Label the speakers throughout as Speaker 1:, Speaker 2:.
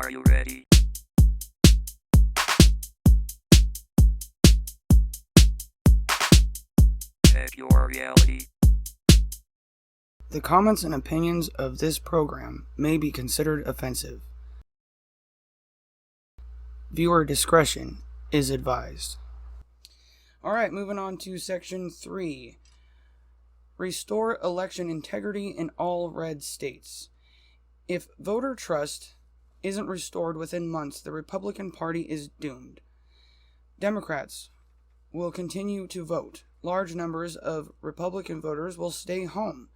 Speaker 1: Are you ready? Check your reality.
Speaker 2: The comments and opinions of this program may be considered offensive. Viewer discretion is advised. Alright, moving on to Section 3. Restore election integrity in all red states. If voter trust isn't restored within months, the Republican Party is doomed. Democrats will continue to vote. Large numbers of Republican voters will stay home.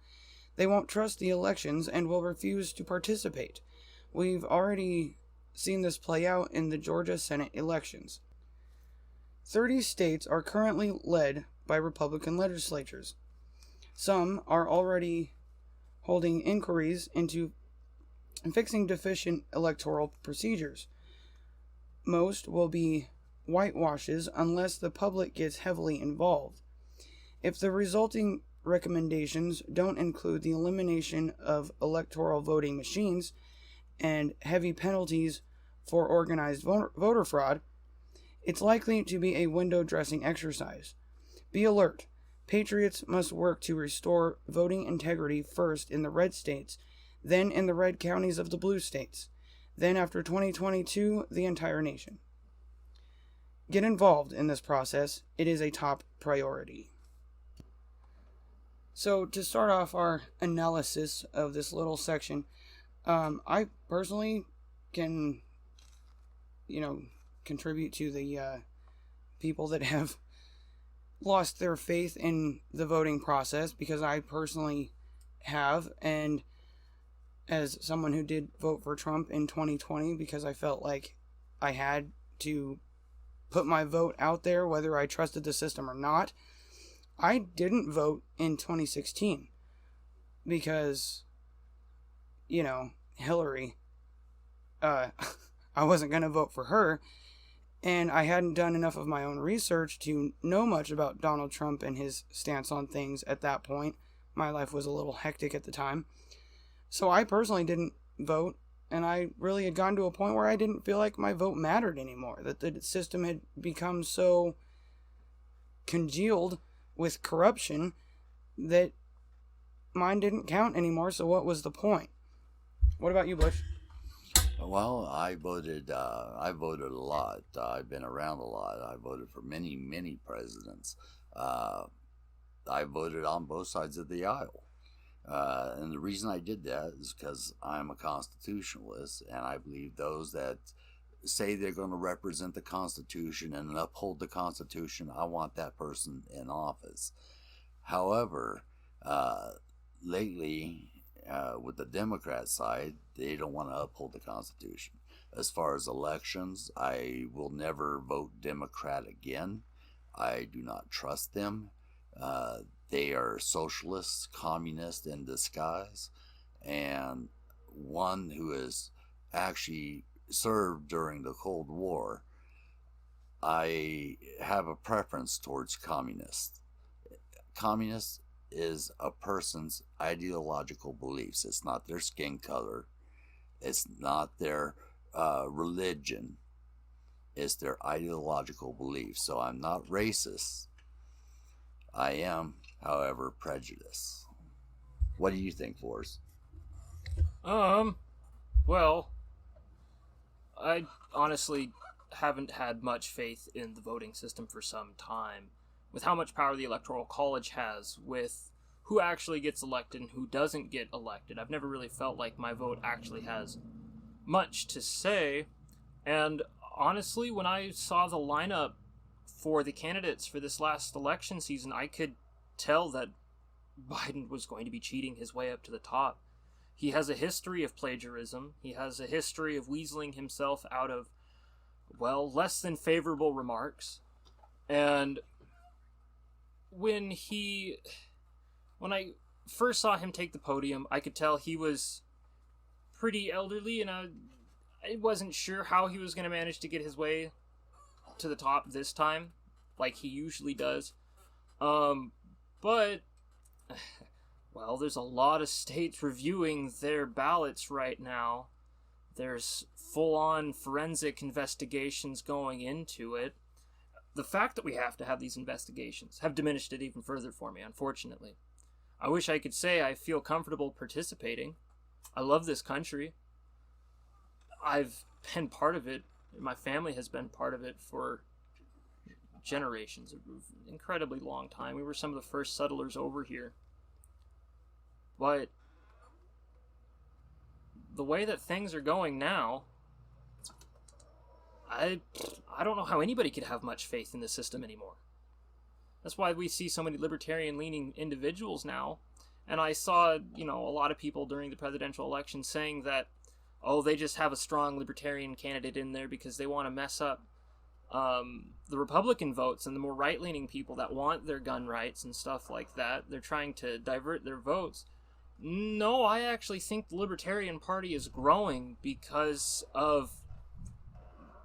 Speaker 2: They won't trust the elections and will refuse to participate. We've already seen this play out in the Georgia Senate elections. 30 states are currently led by Republican legislatures. Some are already holding inquiries into fixing deficient electoral procedures. Most will be whitewashes unless the public gets heavily involved. If the resulting recommendations don't include the elimination of electoral voting machines and heavy penalties for organized voter fraud, it's likely to be a window dressing exercise. Be alert. Patriots must work to restore voting integrity first in the red states, then in the red counties of the blue states, then after 2022, the entire nation. Get involved in this process. It is a top priority. So, to start off our analysis of this little section, I personally can, contribute to the people that have lost their faith in the voting process, because I personally have, and as someone who did vote for Trump in 2020 because I felt like I had to put my vote out there whether I trusted the system or not, I didn't vote in 2016 because, Hillary, I wasn't going to vote for her, and I hadn't done enough of my own research to know much about Donald Trump and his stance on things at that point. My life was a little hectic at the time. So I personally didn't vote, and I really had gotten to a point where I didn't feel like my vote mattered anymore, that the system had become so congealed with corruption that mine didn't count anymore, so what was the point? What about you, Bush?
Speaker 3: Well, I voted a lot. I've been around a lot. I voted for many presidents. I voted on both sides of the aisle. And the reason I did that is because I'm a constitutionalist, and I believe those that say they're going to represent the Constitution and uphold the Constitution, I want that person in office. However, lately, with the Democrat side, they don't want to uphold the Constitution. As far as elections, I will never vote Democrat again. I do not trust them. They are socialists, communists in disguise, and one who has actually served during the Cold War. I have a preference towards communists. Communist is a person's ideological beliefs. It's not their skin color. It's not their religion. It's their ideological beliefs. So I'm not racist. I am, however, prejudiced. What do you think, Forrest?
Speaker 4: Well, I honestly haven't had much faith in the voting system for some time. With how much power the Electoral College has, with who actually gets elected and who doesn't get elected, I've never really felt like my vote actually has much to say. And honestly, when I saw the lineup for the candidates for this last election season, I could tell that Biden was going to be cheating his way up to the top. He has a history of plagiarism. He has a history of weaseling himself out of, less than favorable remarks. And when I first saw him take the podium, I could tell he was pretty elderly, and I wasn't sure how he was going to manage to get his way to the top this time, like he usually does. But there's a lot of states reviewing their ballots right now There's full-on forensic investigations going into it. The fact that we have to have these investigations have diminished it even further for me, unfortunately. I wish I could say I feel comfortable participating. I love this country. I've been part of it. My family has been part of it for generations, an incredibly long time. We were some of the first settlers over here. But the way that things are going now, I don't know how anybody could have much faith in the system anymore. That's why we see so many libertarian-leaning individuals now. And I saw, a lot of people during the presidential election saying that, oh, they just have a strong libertarian candidate in there because they want to mess up the Republican votes and the more right-leaning people that want their gun rights and stuff like that. They're trying to divert their votes. No, I actually think the Libertarian Party is growing because of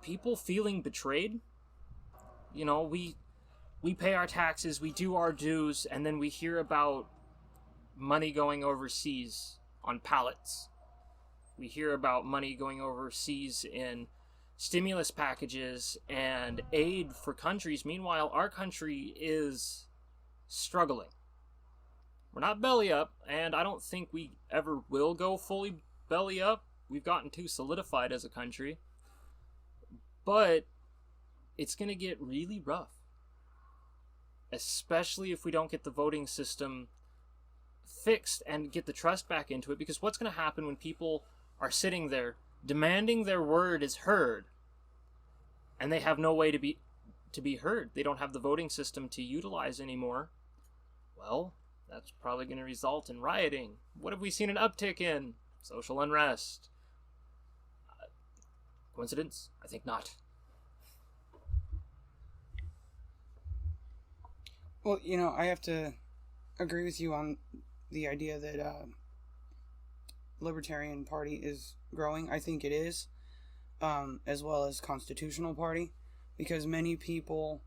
Speaker 4: people feeling betrayed. We pay our taxes, we do our dues, and then we hear about money going overseas on pallets. We hear about money going overseas in stimulus packages and aid for countries. Meanwhile, our country is struggling. We're not belly up, and I don't think we ever will go fully belly up. We've gotten too solidified as a country. But it's going to get really rough. Especially if we don't get the voting system fixed and get the trust back into it. Because what's going to happen when people are sitting there demanding their word is heard and they have no way to be heard? They don't have the voting system to utilize anymore. Well, that's probably going to result in rioting. What have we seen an uptick in? Social unrest. Coincidence? I think not.
Speaker 2: Well, I have to agree with you on the idea that Libertarian Party is growing. I think it is, as well as Constitutional Party, because many people,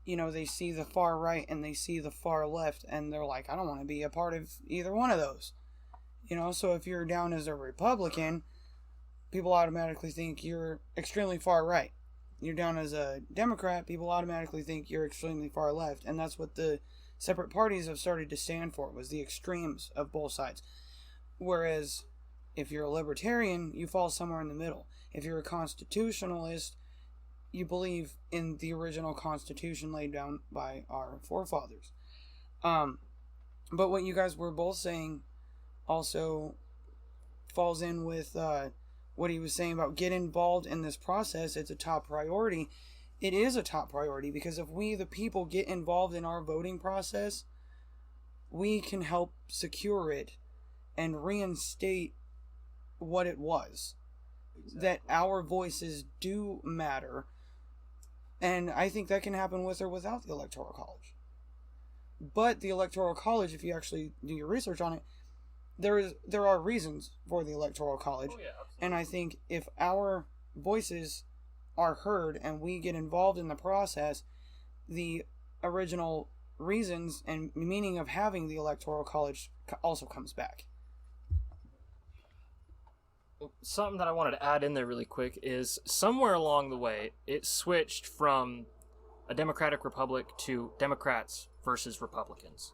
Speaker 2: they see the far right and they see the far left, and they're like, I don't want to be a part of either one of those. So if you're down as a Republican, people automatically think you're extremely far right. You're down as a Democrat, people automatically think you're extremely far left. And that's what the separate parties have started to stand for, was the extremes of both sides. Whereas, if you're a libertarian, you fall somewhere in the middle. If you're a constitutionalist, you believe in the original Constitution laid down by our forefathers. But what you guys were both saying also falls in with what he was saying about get involved in this process. It's a top priority. It is a top priority because if we, the people, get involved in our voting process, we can help secure it and reinstate what it was. Exactly. That our voices do matter. And I think that can happen with or without the Electoral College. But the Electoral College, if you actually do your research on it, there are reasons for the Electoral College.
Speaker 4: Oh, yeah,
Speaker 2: and I think if our voices are heard and we get involved in the process, the original reasons and meaning of having the Electoral College also comes back.
Speaker 4: Something that I wanted to add in there really quick is somewhere along the way, it switched from a democratic republic to Democrats versus Republicans.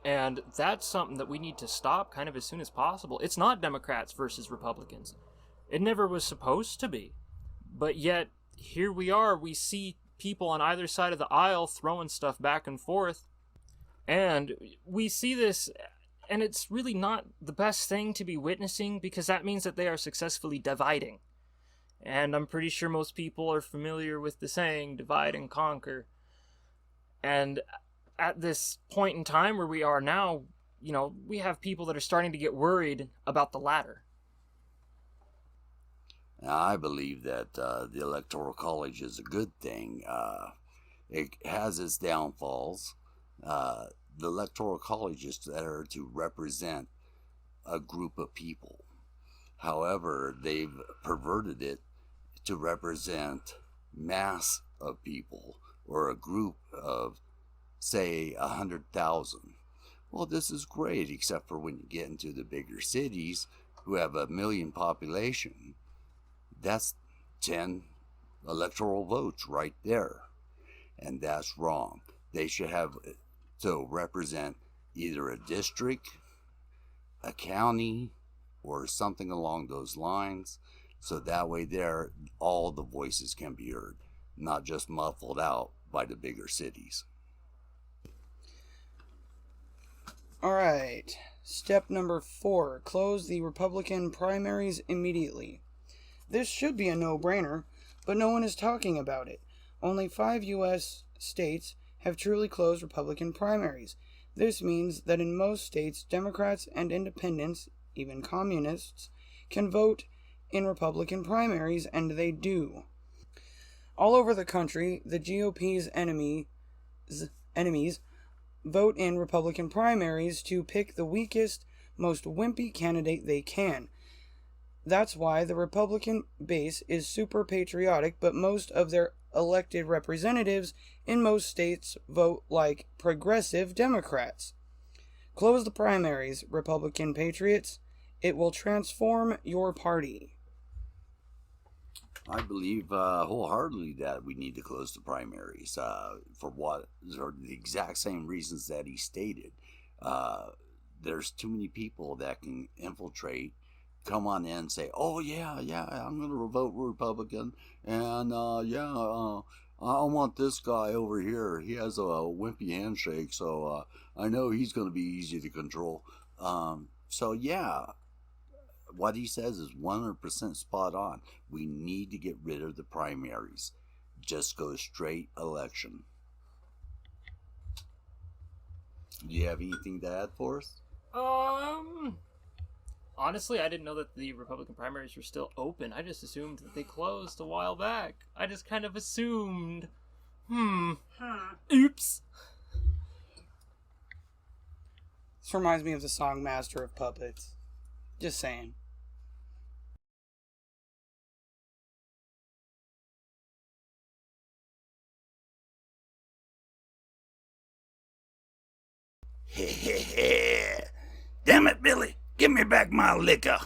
Speaker 4: And that's something that we need to stop kind of as soon as possible. It's not Democrats versus Republicans. It never was supposed to be. But yet, here we are. We see people on either side of the aisle throwing stuff back and forth. And we see this, and it's really not the best thing to be witnessing because that means that they are successfully dividing. And I'm pretty sure most people are familiar with the saying, divide and conquer. And at this point in time where we are now, we have people that are starting to get worried about the latter.
Speaker 3: Now, I believe that the Electoral College is a good thing. It has its downfalls. The Electoral College is there to represent a group of people. However, they've perverted it to represent mass of people or a group of, say, 100,000. Well, this is great, except for when you get into the bigger cities, who have a million population, that's 10 electoral votes right there. And that's wrong. They should have to represent either a district, a county, or something along those lines. So that way there, all the voices can be heard, not just muffled out by the bigger cities.
Speaker 2: Alright, step number 4, close the Republican primaries immediately. This should be a no-brainer, but no one is talking about it. Only 5 U.S. states have truly closed Republican primaries. This means that in most states, Democrats and independents, even communists, can vote in Republican primaries, and they do. All over the country, the GOP's enemies vote in Republican primaries to pick the weakest, most wimpy candidate they can. That's why the Republican base is super patriotic, but most of their elected representatives in most states vote like progressive Democrats. Close the primaries, Republican patriots. It will transform your party.
Speaker 3: I believe wholeheartedly that we need to close the primaries for what are the exact same reasons that he stated. There's too many people that can infiltrate, come on in and say, oh yeah, I'm going to vote Republican, and I want this guy over here. He has a wimpy handshake, so I know he's going to be easy to control. So yeah, what he says is 100% spot on. We need to get rid of the primaries. Just go straight election. Do you have anything to add for us?
Speaker 4: Honestly, I didn't know that the Republican primaries were still open. I just assumed that they closed a while back. I just kind of assumed. Oops.
Speaker 2: This reminds me of the song Master of Puppets. Just saying.
Speaker 3: Damn it, Billy. Give me back my liquor.